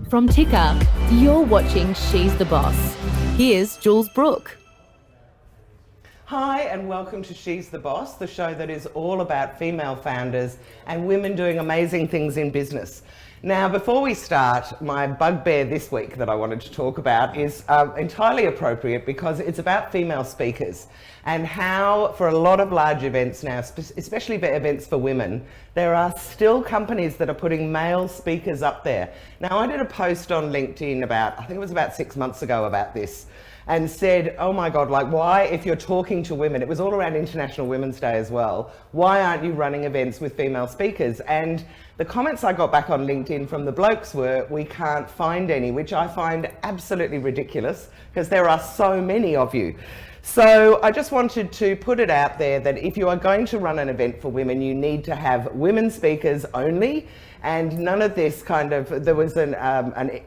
From Ticker, you're watching She's the Boss. Here's Jules Brooke. Hi and welcome to She's the Boss, the show that is all about female founders and women doing amazing things in business. Now, before we start, my bugbear this week that I wanted to talk about is entirely appropriate because it's about female speakers and how for a lot of large events now, especially for events for women, there are still companies that are putting male speakers up there. Now, I did a post on LinkedIn I think it was about 6 months ago about this, and said, oh my God, like why, if you're talking to women, it was all around International Women's Day as well, why aren't you running events with female speakers? And the comments I got back on LinkedIn from the blokes were, we can't find any, which I find absolutely ridiculous because there are so many of you. So I just wanted to put it out there that if you are going to run an event for women, you need to have women speakers only. And none of this kind of, there was an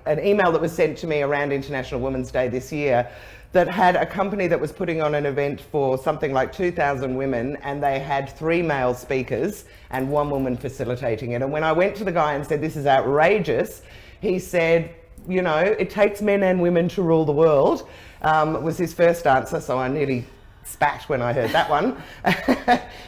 email that was sent to me around International Women's Day this year that had a company that was putting on an event for something like 2,000 women, and they had 3 male speakers and 1 woman facilitating it. And when I went to the guy and said, this is outrageous, he said, you know, it takes men and women to rule the world, was his first answer, so I nearly spat when I heard that one.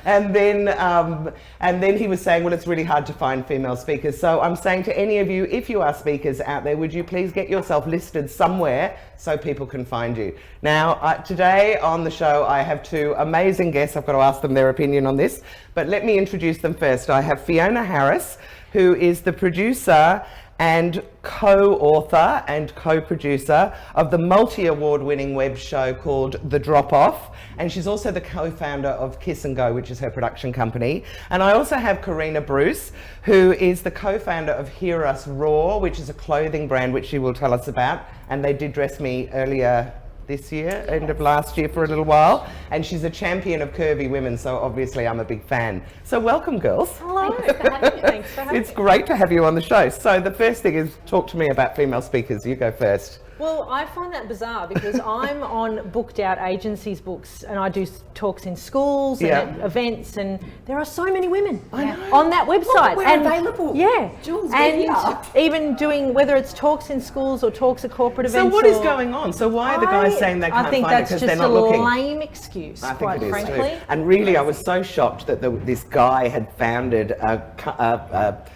and then he was saying, well, it's really hard to find female speakers. So I'm saying to any of you, if you are speakers out there, would you please get yourself listed somewhere so people can find you. Now, today on the show, I have 2 amazing guests. I've got to ask them their opinion on this, but let me introduce them first. I have Fiona Harris, who is the producer and co-author and co-producer of the multi-award winning web show called The Drop Off, and she's also the co-founder of Kiss and Go, which is her production company. And I also have Karina Bruce, who is the co-founder of Hear Us Raw, which is a clothing brand which she will tell us about, and they did dress me earlier this year, end of last year for a little while, and she's a champion of curvy women, so obviously I'm a big fan. So welcome, girls. Hello. Thanks for having me. Thanks for having me. It's great to have you on the show. So the first thing is, talk to me about female speakers. You go first. Well, I find that bizarre because I'm on booked out agencies books and I do talks in schools and at events, and there are so many women on that website. We're available. Yeah. Jules, and even doing, whether it's talks in schools or talks at corporate events. So what is going on? So why are the guys saying they can't find it because they're not looking? I think that's just a lame excuse, I think quite it is frankly. too. And really, I was so shocked that this guy had founded a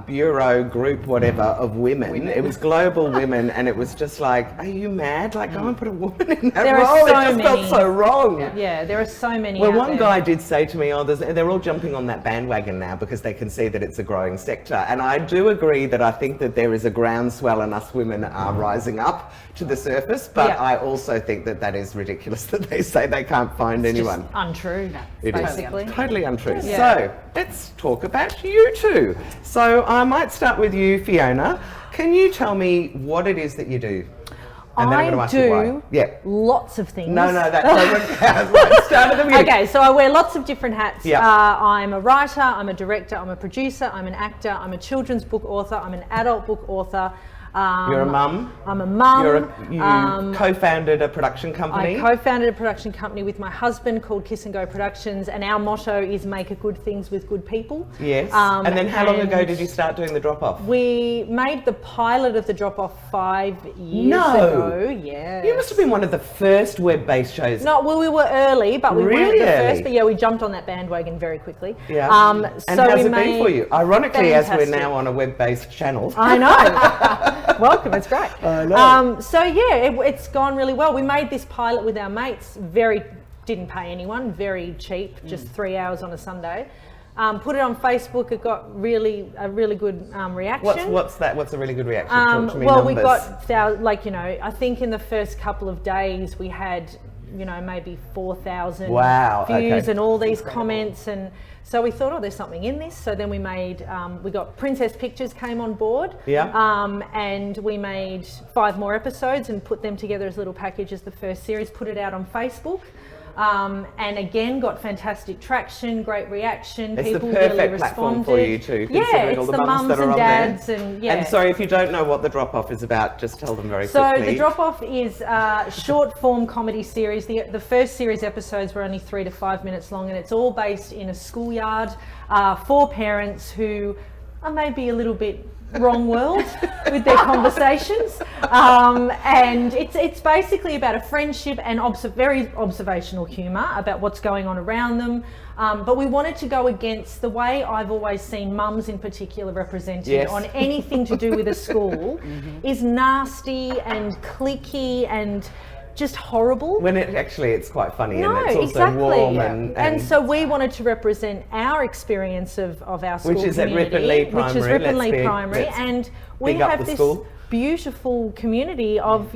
bureau group, whatever, of women. It was global women, and it was just like, are you mad? Like, go and put a woman in that role. It just felt so wrong. Yeah, there are so many. Well, one guy did say to me, they're all jumping on that bandwagon now because they can see that it's a growing sector. And I do agree that I think that there is a groundswell and us women are rising up to the surface, but I also think that that is ridiculous that they say they can't find anyone. Just untrue, basically. It is totally untrue. Yeah. So let's talk about you two. So I might start with you, Fiona. Can you tell me what it is that you do? And then I'm going to ask you why. Yeah. Lots of things. No, that doesn't count. Right, start at the beginning. Okay, so I wear lots of different hats. Yeah. I'm a writer, I'm a director, I'm a producer, I'm an actor, I'm a children's book author, I'm an adult book author. You're a mum. I'm a mum. You co-founded a production company. I co-founded a production company with my husband called Kiss and Go Productions, and our motto is make a good things with good people. Yes. And then how long ago did you start doing The Drop Off? We made the pilot of The Drop Off 5 years ago. Yeah. You must have been one of the first web-based shows. No, well, we were early, but we weren't the early. first. But yeah, we jumped on that bandwagon very quickly. Yeah. And how's it been for you? Ironically, as we're now on a web-based channel. I know. Welcome, it's great. I know. So yeah, it's gone really well. We made this pilot with our mates, didn't pay anyone, very cheap, just 3 hours on a Sunday. Put it on Facebook, it got a really good reaction. What's that? What's a really good reaction? Talk to me well, numbers. we got, I think in the first couple of days we had, maybe 4,000 views and all these comments, and so we thought, there's something in this. So then we got Princess Pictures came on board, and we made 5 more episodes and put them together as a little package as the first series, put it out on Facebook. And again, got fantastic traction, great reaction. It's people the perfect really platform responded. for you too, considering all the mums that are and on dads there. And sorry, if you don't know what The Drop Off is about, just tell them very quickly. quickly. So The Drop Off is a short form comedy series. The first series episodes were only 3 to 5 minutes long, and it's all based in a schoolyard for parents who are maybe a little bit wrong world with their conversations. And it's basically about a friendship and very observational humour about what's going on around them. But we wanted to go against the way I've always seen mums in particular represented on anything to do with a school is nasty and cliquey and just horrible. When it's quite funny and it's also warm. And so we wanted to represent our experience of our school which is community, at Ripponlea Primary. Which is Ripponlea Primary. And we have this beautiful community of,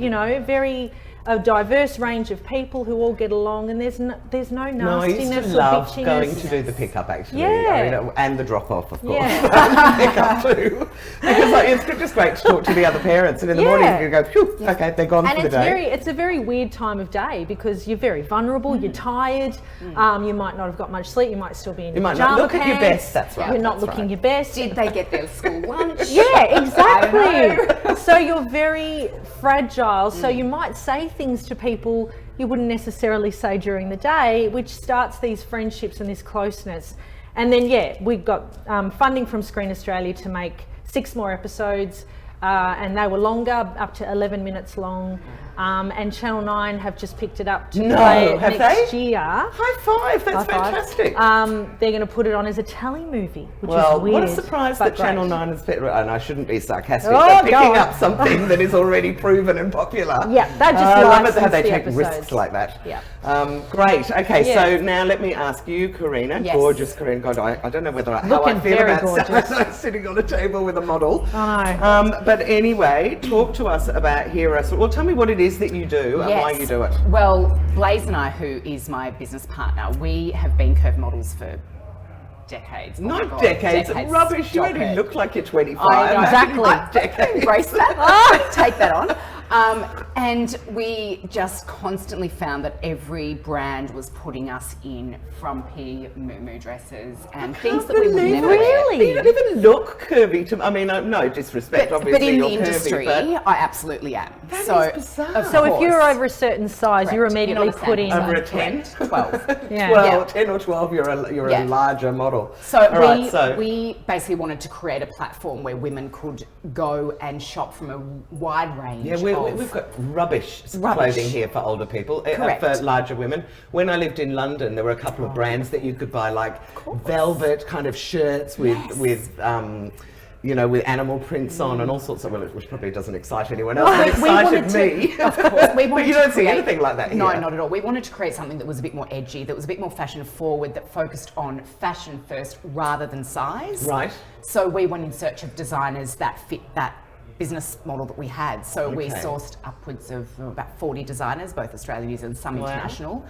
a diverse range of people who all get along, and there's no nastiness I used to or love bitchiness. going to do the pickup actually. Yeah. And the drop off, of course. Yeah. Pickup too. Because it's just great to talk to the other parents, and in the morning you go, phew, okay, they're gone for the day. It's a very weird time of day because you're very vulnerable, you're tired, you might not have got much sleep, you might still be in your pajama might not look pants, at your best, that's right. You're not looking your best. Did they get their school lunch? Yeah, exactly. So you're very fragile, so you might say things to people you wouldn't necessarily say during the day, which starts these friendships and this closeness. And then we got funding from Screen Australia to make 6 more episodes, and they were longer, up to 11 minutes long. And Channel 9 have just picked it up to play it next year. High five, that's fantastic. They're going to put it on as a telly movie, which is weird. What a surprise that Channel 9 has picked, and I shouldn't be sarcastic, but picking up something that is already proven and popular. Yeah, that just I love it how they the take episodes. risks like that. Yeah. Great, okay, so now let me ask you, Karina, gorgeous Karina, God, I don't know how I feel about sitting on a table with a model. I know. But anyway, talk to us about Heroes. Well, tell me what it is that you do and why you do it. Well, Blaze and I, who is my business partner, we have been curve models for decades. Not decades. Rubbish. You only look like you're 25. Exactly. Embrace that. Take that on. And we just constantly found that every brand was putting us in frumpy moo dresses and things that we would never wear. You don't even look curvy to me. I mean, no disrespect, obviously. But in you're the industry, curvy, I absolutely am. That is bizarre. So if you're over a certain size, you're immediately put in. Over a 10? 12. 10 or 12, you're a larger model. So we basically wanted to create a platform where women could go and shop from a wide range we've got rubbish clothing here for older people, for larger women. When I lived in London, there were a couple of brands that you could buy, like velvet kind of shirts with animal prints on and all sorts of, which probably doesn't excite anyone else, but excited me. Of course. But you don't see anything like that here. No, not at all. We wanted to create something that was a bit more edgy, that was a bit more fashion forward, that focused on fashion first rather than size. Right. So we went in search of designers that fit that business model that we had. So we sourced upwards of about 40 designers, both Australian, New Zealand, some international.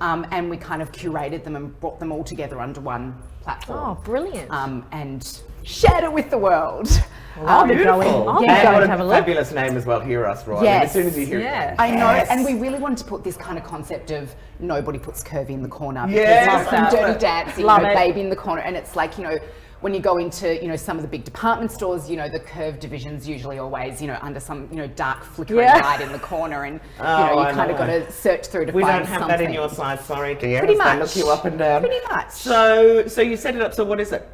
And we kind of curated them and brought them all together under one platform. Oh, brilliant. And shared it with the world. I'll be going to have a look. Fabulous name as well, Hear Us, right? Yes. As soon as you hear it. I know, and we really wanted to put this kind of concept of nobody puts curvy in the corner. Yes, from Dirty Dancing, baby in the corner, and it's like, when you go into, some of the big department stores, the curve division's usually always, under some, dark flickering light in the corner, and you kind of got to search through to find something. We don't have that in your size, sorry, dear. Pretty much. They look you up and down. Pretty much. So you set it up. So what is it?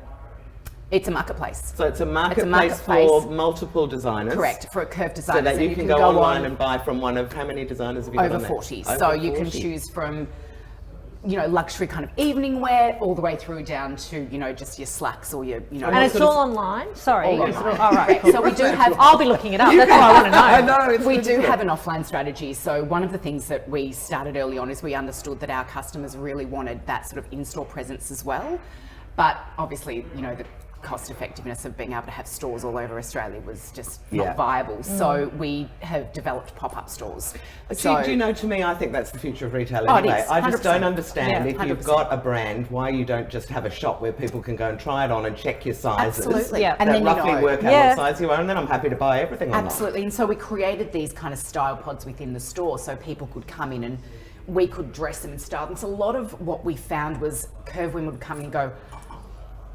It's a marketplace. So it's a marketplace for multiple designers. Correct, for a curve designer. So that you can go online and buy from one of, how many designers have you got on there? Over 40. So you can choose from, luxury kind of evening wear all the way through down to, just your slacks or your, And it's all online? Sorry. All right. Cool. So we do have... I'll be looking it up. That's what I want to know. I know. We do have an offline strategy. So one of the things that we started early on is we understood that our customers really wanted that sort of in-store presence as well. But obviously, the cost effectiveness of being able to have stores all over Australia was just not viable. So we have developed pop-up stores. Do you know, to me, I think that's the future of retail anyway. I just don't understand if 100%. you've got a brand, why you don't just have a shop where people can go and try it on and check your sizes. Absolutely. Yeah. And that then roughly work out what size you are, and then I'm happy to buy everything online. Absolutely. And so we created these kind of style pods within the store so people could come in and we could dress them and style them. So a lot of what we found was curve women would come in and go,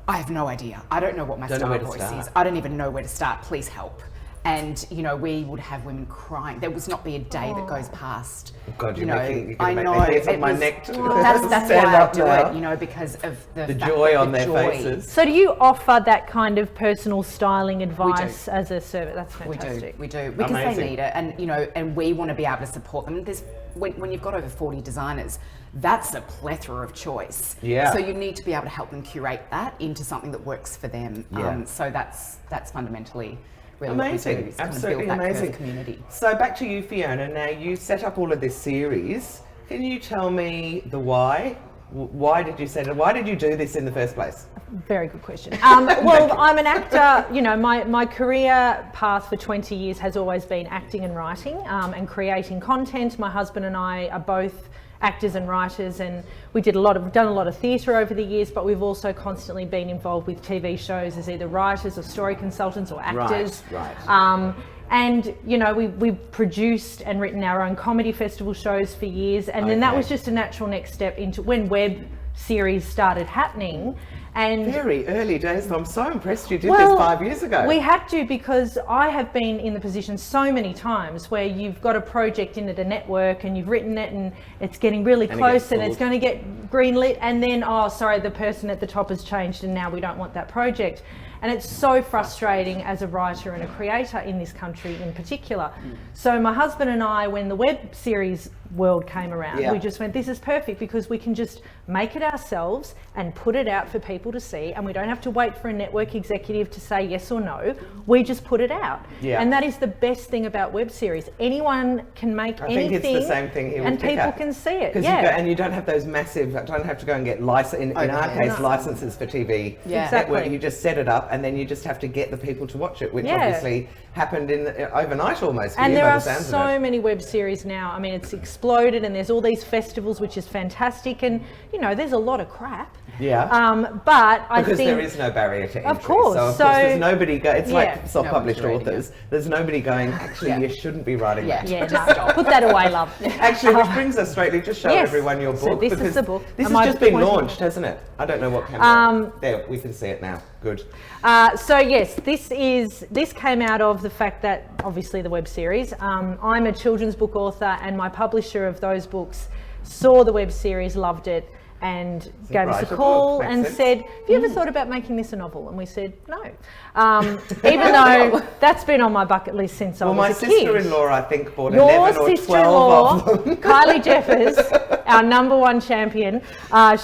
I have no idea. I don't know what my style voice is. I don't even know where to start. Please help. And, you know, we would have women crying. There would not be a day that goes past. God, you're making I know. Me hairs on my neck. That's stand why I up do now. it, you know, because of the joy on their faces. So do you offer that kind of personal styling advice as a service? That's fantastic. We do, because Amazing. they need it, and you know, and we want to be able to support them. When you've got over 40 designers, that's a plethora of choice. Yeah. So you need to be able to help them curate that into something that works for them. Yeah. So that's fundamentally really Amazing, what we do, is absolutely kind of build amazing. that community. So back to you, Fiona. Now you set up all of this series. Can you tell me the why? Why did you set it? Why did you do this in the first place? Very good question. Well, I'm an actor. You know, my career path for 20 years has always been acting and writing and creating content. My husband and I are both actors and writers, and we done a lot of theatre over the years, but we've also constantly been involved with TV shows as either writers or story consultants or actors. Right. And you know, we've produced and written our own comedy festival shows for years, and then that was just a natural next step into when web series started happening. And very early days. I'm so impressed you did this 5 years ago. We had to, because I have been in the position so many times where you've got a project in at a network and you've written it and it's getting really close and it's going to get greenlit, and then, oh, sorry, the person at the top has changed and now we don't want that project. And it's so frustrating as a writer and a creator in this country in particular. So my husband and I, when the web series world came around, we just went, this is perfect, because we can just make it ourselves and put it out for people to see, and we don't have to wait for a network executive to say yes or no. We just put it out. And that is the best thing about web series. Anyone can make anything. I think it's the same thing here and with people can see it. And you don't have those massive, don't have to go and get in our case, licenses for TV network. You just set it up and then you just have to get the people to watch it, which obviously happened overnight almost. And there are so many web series now. I mean, it's exploded, and there's all these festivals, which is fantastic. And you know, there's a lot of crap. But I think there is no barrier to entry. Of course. So of course there's nobody it's like self-published authors. There's nobody going, actually you shouldn't be writing that. Put that away, love. Actually, which brings us straight to just show everyone your book. So this is the book. This has just been launched, hasn't it? I don't know what camera. There, we can see it now. Good. So yes, this came out of the fact that obviously the web series. I'm a children's book author, and my publisher of those books saw the web series, loved it, and gave us a call and said, have you ever thought about making this a novel? And we said, no. Even though that's been on my bucket list since I was a kid. My sister-in-law, I think, bought 11 or 12 of them. Kylie Jeffers, our #1 champion,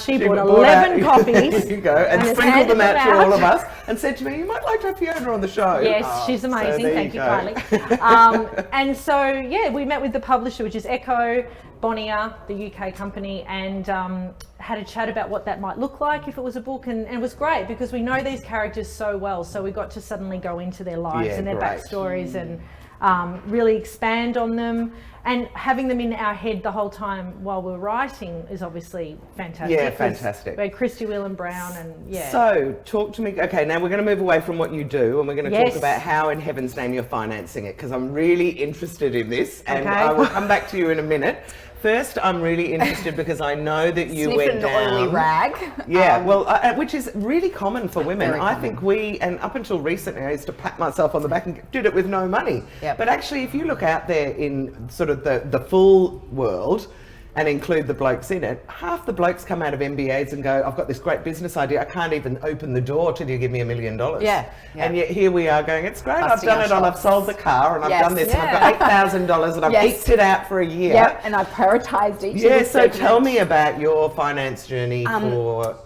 she bought 11 copies. There you go. And sprinkled them out to all of us and said to me, you might like to have Fiona on the show. Yes, she's amazing. Thank you, Kylie. And so, yeah, we met with the publisher, which is Echo, Bonnier, the UK company, and had a chat about what that might look like if it was a book, and it was great because we know these characters so well, so we got to suddenly go into their lives and their backstories and really expand on them, and having them in our head the whole time while we're writing is obviously fantastic. Yeah, fantastic. By Christy Whelan Brown and So talk to me. Okay, now we're going to move away from what you do, and we're going to talk about how in heaven's name you're financing it, because I'm really interested in this, and I will come back to you in a minute. First, I'm really interested because I know that you went down. Oily rag. Which is really common for women. I think and up until recently, I used to pat myself on the back and did it with no money. But actually, if you look out there in sort of the full world and include the blokes in it, half the blokes come out of MBAs and go, I've got this great business idea, I can't even open the door till you give me $1 million. And yet here we are going, it's great, I've done it, and I've sold the car, and I've done this, and I've got $8,000, and I've eked it out for a year. And I've prioritised each of the so tell me about your finance journey for...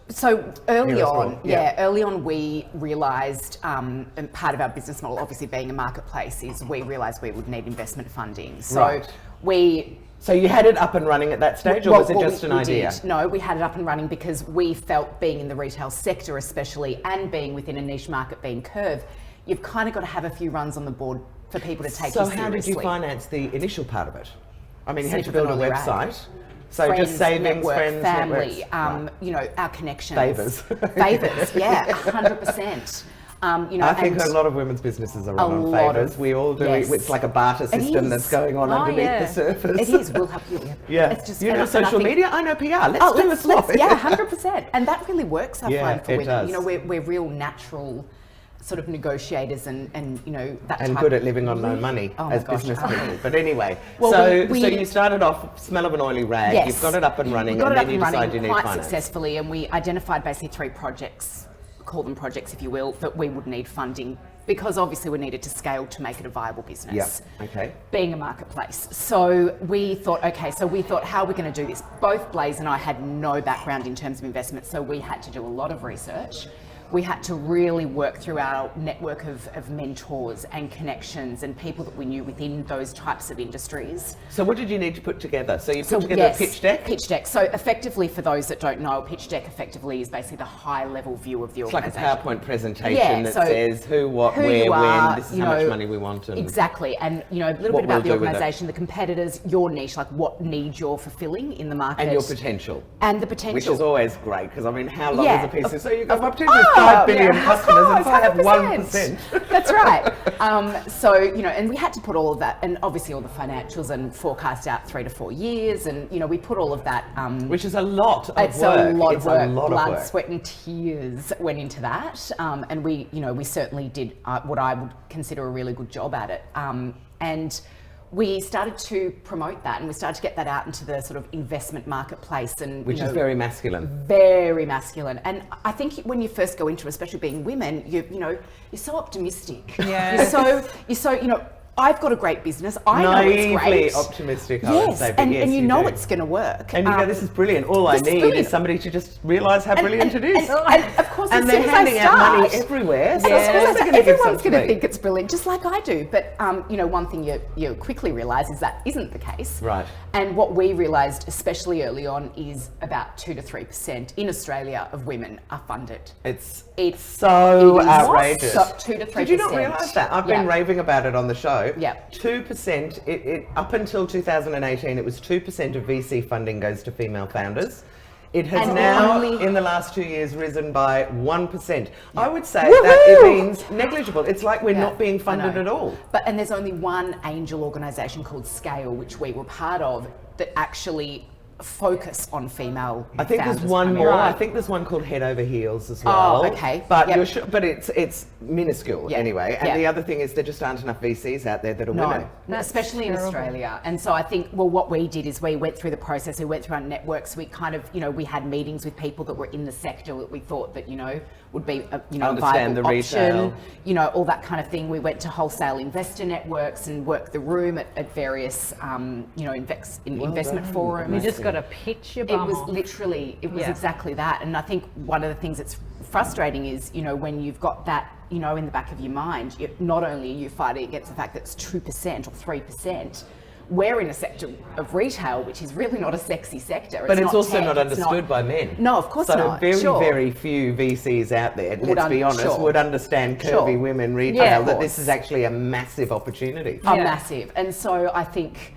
So early on, we realised, and part of our business model, obviously being a marketplace, is we realised we would need investment funding. So So you had it up and running at that stage, or was it just an idea? No, we had it up and running because we felt, being in the retail sector especially, and being within a niche market, being Curve, you've kind of got to have a few runs on the board for people to take you seriously. So how did you finance the initial part of it? I mean, you had to build a website. So friends, just savings, network, friends, family, you know, our connections. Favours. Favours, 100%. I think a lot of women's businesses are run on favours. We all do. It's like a barter system that's going on underneath the surface. It is. We'll help you. It's just, you know social media. I know PR. Let's do a swap. 100%. And that really works. I find for women. Does. You know, we're real natural sort of negotiators and you know that and type good at living on no money as business people. But anyway, Well, so we- you started off smell of an oily rag. Yes. You've got it up and running, We got and it up then you and decide running you need quite finance. successfully, and we identified basically 3 projects, call them projects if you will, that we would need funding because obviously we needed to scale to make it a viable business. Yeah. Okay. Being a marketplace. So we thought, how are we going to do this? Both Blaze and I had no background in terms of investment, so we had to do a lot of research. We had to really work through our network of mentors and connections and people that we knew within those types of industries. So what did you need to put together? So you put together yes, a pitch deck? Pitch deck. So effectively, for those that don't know, a pitch deck effectively is basically the high level view of the It's like a organisation. PowerPoint presentation Yeah, that so says who, what, who where, you are, when, this is you how much know, money we want. And exactly. And, you know, a little what bit about the we'll do with it. organisation, the competitors, your niche, like what needs you're fulfilling in the market. and your potential. And the potential. Which is always great, because I mean, how long Yeah, is a piece of- of... So you go up to 5 billion customers, and if I have 1%. That's right. So, you know, and we had to put all of that, and obviously all the financials and forecast out 3 to 4 years, and, you know, we put all of that. Which is a lot of It's work. a lot It's of work. a lot Blood, of work. sweat, and tears went into that, and we, you know, we certainly did what I would consider a really good job at it, and we started to promote that, and we started to get that out into the sort of investment marketplace, and Which you is know, very masculine. very masculine. And I think when you first go into it, especially being women, you know, you're so optimistic. Yeah. You're so, you know, I've got a great business. I know it's Naively great. optimistic, I would Yes, say. But and, yes, and you know do. it's going to work. And you go, this is brilliant. All I this is need brilliant. is somebody to just realise how brilliant it is. And of course, And as they're soon as handing I out money start, everywhere. So Yeah. of course they're gonna give Everyone's some going to me. think it's brilliant, just like I do. But you know, one thing you quickly realise is that isn't the case. Right. And what we realised, especially early on, is about 2 to 3% in Australia of women are funded. It's It's so it is outrageous. So 2 to 3%. Did you not realise that? I've been raving about it on the show. Yeah. 2%, up until 2018, it was 2% of VC funding goes to female founders. It has And now, only- in the last 2 years, risen by 1%. I would say that it means negligible. It's like we're not being funded at all. And there's only one angel organisation called Scale, which we were part of, that actually focus on female I think there's founders one more. primarily. I think there's one called Head Over Heels as well. Oh, okay. But Yep. you're sure, but it's minuscule Yeah. anyway. And Yeah. the other thing is there just aren't enough VCs out there that are women. No, especially in Australia. And so I think, well, what we did is we went through the process, we went through our networks, we kind of, you know, we had meetings with people that were in the sector that we thought that, you know, would be a, you know, Understand viable the option, retail. you know, all that kind of thing. We went to wholesale investor networks and worked the room at various, you know, investment forums. You just got to pitch your It bum was off. literally, it was Yeah. exactly that. And I think one of the things that's frustrating is, you know, when you've got that, you know, in the back of your mind, not only are you fighting against the fact that it's 2% or 3%, we're in a sector of retail, which is really not a sexy sector. But it's not also tech, not it's understood by men. No, of course so not. very, Sure. very few VCs out there, Would let's be honest, sure. would understand curvy Sure. women retail, Yeah, of that this course. is actually a massive opportunity. Are Yeah. massive. And so I think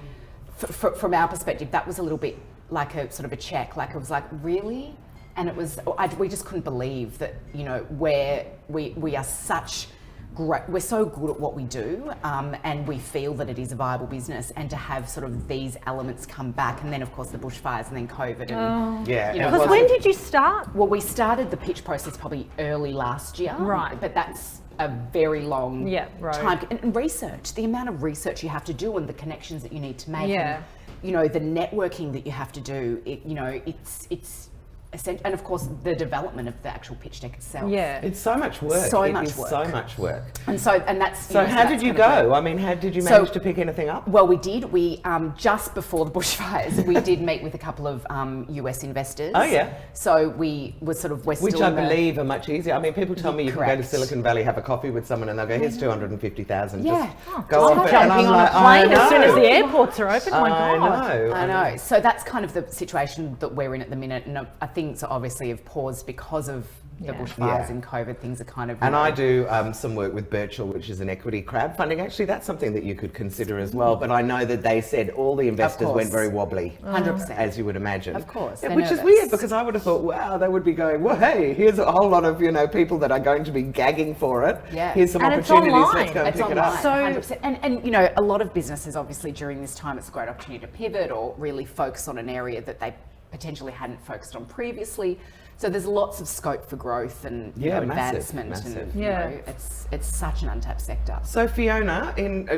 from our perspective, that was a little bit like a sort of a check. Like it was like, really? And it was, we just couldn't believe that, you know, we are such great, we're so good at what we do, and we feel that it is a viable business, and to have sort of these elements come back, and then of course the bushfires and then COVID and Yeah. you know, it Because was- when did you start? well, we started the pitch process probably early last year. Right. But that's a very long Yeah, right. time. And research, the amount of research you have to do and the connections that you need to make. Yeah. And, you know, the networking that you have to do, you know, it's essential. And of course, the development of the actual pitch deck itself. Yeah. It's so much work. So It much is work. so much work. And so, and that's... So how did that's you kind of go? I mean, how did you So- manage to pick anything up? Well, we did. We just before the bushfires, we did meet with a couple of US investors. Oh, yeah. So we were sort of Which still I in the- believe are much easier. I mean, people tell me you can go to Correct. Silicon Valley, have a coffee with someone, and they'll go, "Here's 250,000. Yeah. Just go I'm off it." And jumping I'm on like, a plane I as soon as know. the airports are open. My I God. know. I know. So that's kind of the situation that we're in at the minute, and things obviously have paused because of the bushfires Yeah. and COVID. Things are kind of. And I do some work with Birchall, which is an equity crowdfunding. Actually, that's something that you could consider as well. But I know that they said all the investors course. went very wobbly, 100%. as you would imagine. Of course, Yeah, they're which is nervous. weird because I would have thought, wow, they would be going, well, hey, here's a whole lot of people that are going to be gagging for it. Yeah. Here's some And it's opportunities. online. Let's go and It's pick it online, up. So- 100%. And you know, a lot of businesses obviously during this time, it's a great opportunity to pivot or really focus on an area that they potentially hadn't focused on previously. So there's lots of scope for growth and advancement. And, it's such an untapped sector. So Fiona,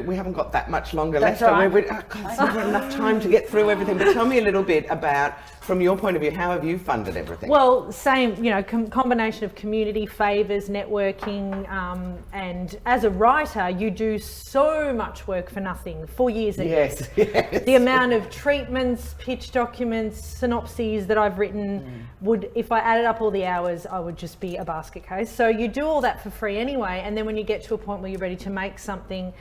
we haven't got that much longer That's left. right. It's not enough time to get through everything. But tell me a little bit about, from your point of view, how have you funded everything? Well, same, combination of community favours, networking, and as a writer, you do so much work for nothing. 4 years at yes. The amount of treatments, pitch documents, synopses that I've written would, if I added up all the hours, I would just be a basket case. So you do all that for free anyway, and then when you get to a point where you're ready to make something,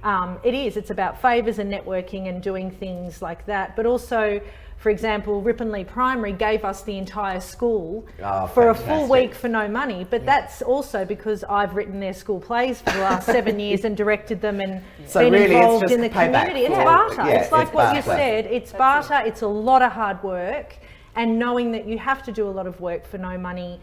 it's about favours and networking and doing things like that. But also, for example, Ripponlea Primary gave us the entire school for a full week for no money. But that's also because I've written their school plays for the last 7 years and directed them and been really involved in the community. It's barter. Yeah, it's like what you said. It's barter. It's a lot of hard work, and knowing that you have to do a lot lot of work for no money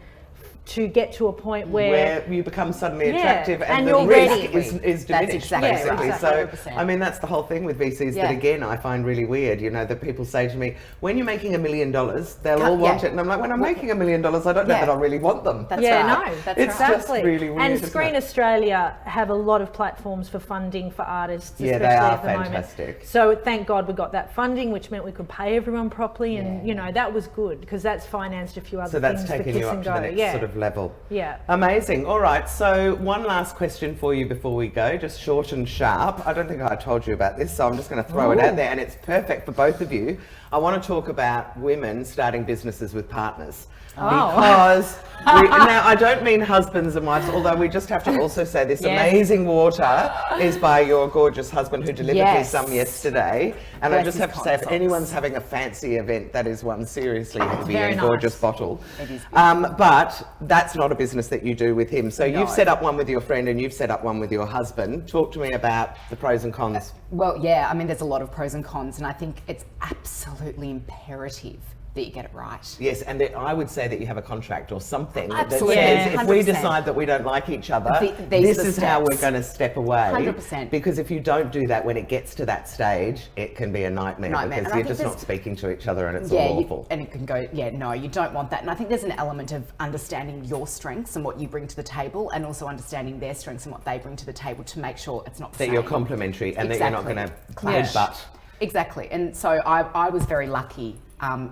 to get to a point where you become suddenly attractive and the risk is diminished, exactly basically. right. So, 100%. I mean, that's the whole thing with VCs that, again, I find really weird, that people say to me, when you're making $1 million, they'll all want it. And I'm like, when I'm making $1 million, I don't know that I really want them. That's right. That's it's right. just really weird. And Screen Australia have a lot of platforms for funding for artists, especially they are at the fantastic. moment. So thank God we got that funding, which meant we could pay everyone properly, and that was good because that's financed a few other things. So that's taking you up to the next sort of level. Yeah. Amazing. All right. So one last question for you before we go, just short and sharp. I don't think I told you about this, so I'm just going to throw it out there, and it's perfect for both of you. I want to talk about women starting businesses with partners. Because now I don't mean husbands and wives, although we just have to also say this amazing water is by your gorgeous husband who delivered me some yesterday. And I just have to say, if anyone's having a fancy event, that is one seriously heavy and gorgeous bottle. It is but that's not a business that you do with him. So you've set up one with your friend and you've set up one with your husband. Talk to me about the pros and cons. Well, yeah, I mean, there's a lot of pros and cons, and I think it's absolutely imperative that you get it right. Yes, and I would say that you have a contract or something Absolutely. that says if we 100%. decide that we don't like each other, These this are the is how we're steps. going to step away. 100%. Because if you don't do that, when it gets to that stage, it can be a nightmare. Because And you're just not speaking to each other and it's all awful. And it can go, no, you don't want that. And I think there's an element of understanding your strengths and what you bring to the table, and also understanding their strengths and what they bring to the table to make sure it's not the same. That you're complementary and that you're not going to headbutt. Exactly. And so I was very lucky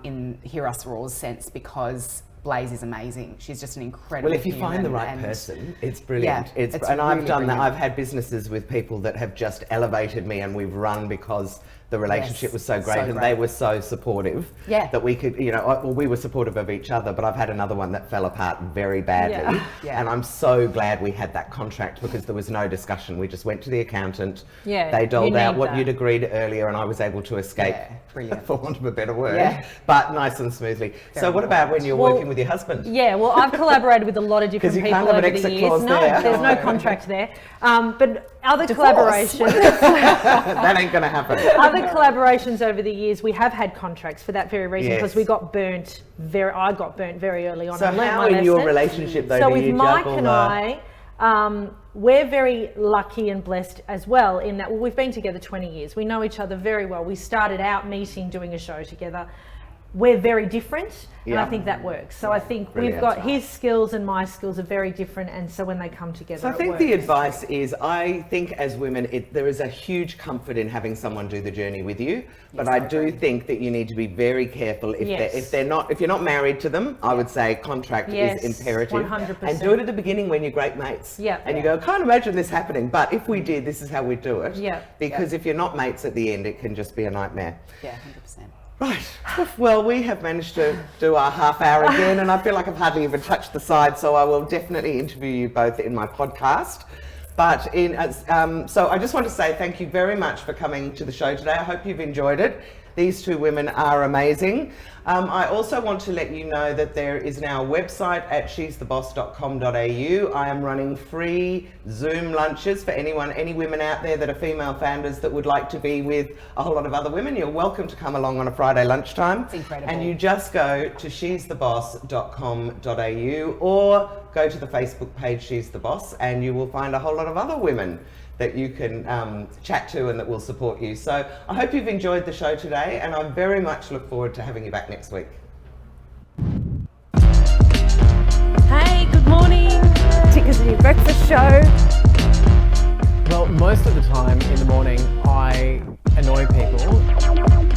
in Hear Us Roar's sense, because Blaze is amazing. She's just an incredible Well, if you find the right person, it's brilliant. And I've done that. I've had businesses with people that have just elevated me, and we've run because the relationship was so great, and they were so supportive that we could, we were supportive of each other, but I've had another one that fell apart very badly. And I'm so glad we had that contract, because there was no discussion. We just went to the accountant. They doled out what you'd agreed earlier, and I was able to escape, for want of a better word, but nice and smoothly. So what about when you're working with your husband? Yeah, well, I've collaborated with a lot of different people over the years. No, there's no contract there. But other collaborations. That ain't going to happen. Other collaborations over the years, we have had contracts for that very reason, because we got burnt I got burnt very early on. So how in your relationship though? So with Mike and I, we're very lucky and blessed as well in that we've been together 20 years. We know each other very well. We started out meeting, doing a show together. We're very different, and I think that works. So I think we've got his skills and my skills are very different, and so when they come together, so I think the advice is, I think as women, there is a huge comfort in having someone do the journey with you, but I do think that you need to be very careful if you're not married to them. I would say contract is imperative, 100%. and do it at the beginning when you're great mates. And you go, I can't imagine this happening, but if we did, this is how we do it. Because if you're not mates at the end, it can just be a nightmare. 100%. Right. Well, we have managed to do our half hour again, and I feel like I've hardly even touched the side, so I will definitely interview you both in my podcast. But so I just want to say thank you very much for coming to the show today. I hope you've enjoyed it. These two women are amazing. I also want to let you know that there is now a website at she'stheboss.com.au. I am running free Zoom lunches for any women out there that are female founders that would like to be with a whole lot of other women. You're welcome to come along on a Friday lunchtime. It's incredible. And you just go to she'stheboss.com.au or go to the Facebook page She's the Boss, and you will find a whole lot of other women that you can chat to and that will support you. So I hope you've enjoyed the show today, and I very much look forward to having you back next week. Tickers New Breakfast Show. Well, most of the time in the morning, I annoy people.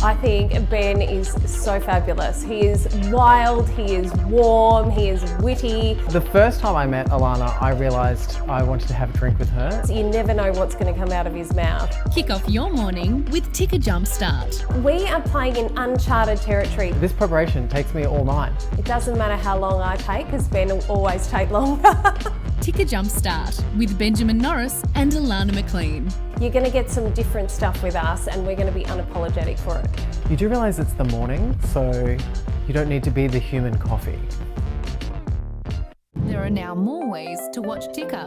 I think Ben is so fabulous. He is wild, he is warm, he is witty. The first time I met Alana, I realised I wanted to have a drink with her. You never know what's going to come out of his mouth. Kick off your morning with Ticker Jumpstart. We are playing in uncharted territory. This preparation takes me all night. It doesn't matter how long I take, because Ben will always take longer. Ticker Jumpstart with Benjamin Norris and Alana McLean. You're going to get some different stuff with us, and we're going to be unapologetic for it. You do realise it's the morning, so you don't need to be the human coffee. There are now more ways to watch Ticker.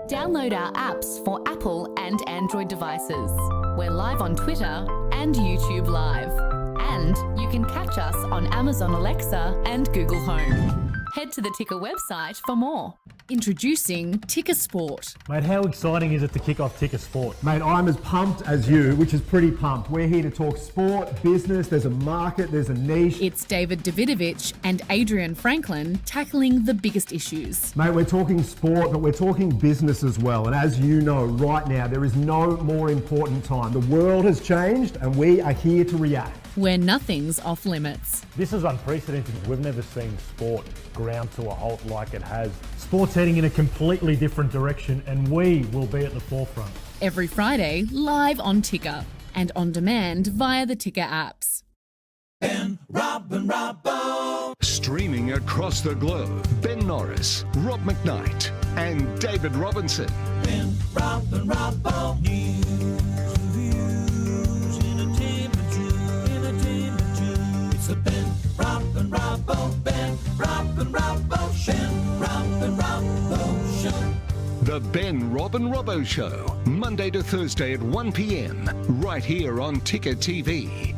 Download our apps for Apple and Android devices. We're live on Twitter and YouTube Live. And you can catch us on Amazon Alexa and Google Home. Head to the Ticker website for more. Introducing Ticker Sport. Mate, how exciting is it to kick off Ticker Sport? Mate, I'm as pumped as you, which is pretty pumped. We're here to talk sport, business, there's a market, there's a niche. It's David Davidovich and Adrian Franklin tackling the biggest issues. Mate, we're talking sport, but we're talking business as well. And as you know, right now, there is no more important time. The world has changed and we are here to react. Where nothing's off limits. This is unprecedented. We've never seen sport ground to a halt like it has. Sport's heading in a completely different direction and we will be at the forefront. Every Friday, live on Ticker and on demand via the Ticker apps. Ben, Rob and Robbo. Streaming across the globe, Ben Norris, Rob McKnight and David Robinson. Ben, Rob and Robbo. News, reviews, entertainment, it's the Ben, Rob and Robbo. Ben, Rob and Robbo Show. Ben, Rob and Robbo Show. The Ben, Rob and Robbo Show, Monday to Thursday at 1 p.m, right here on Ticker TV.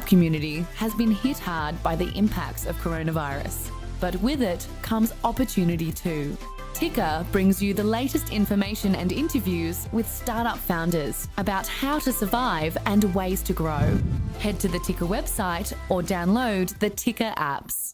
Community has been hit hard by the impacts of coronavirus. but with it comes opportunity too. Ticker brings you the latest information and interviews with startup founders about how to survive and ways to grow. Head to the Ticker website or download the Ticker apps.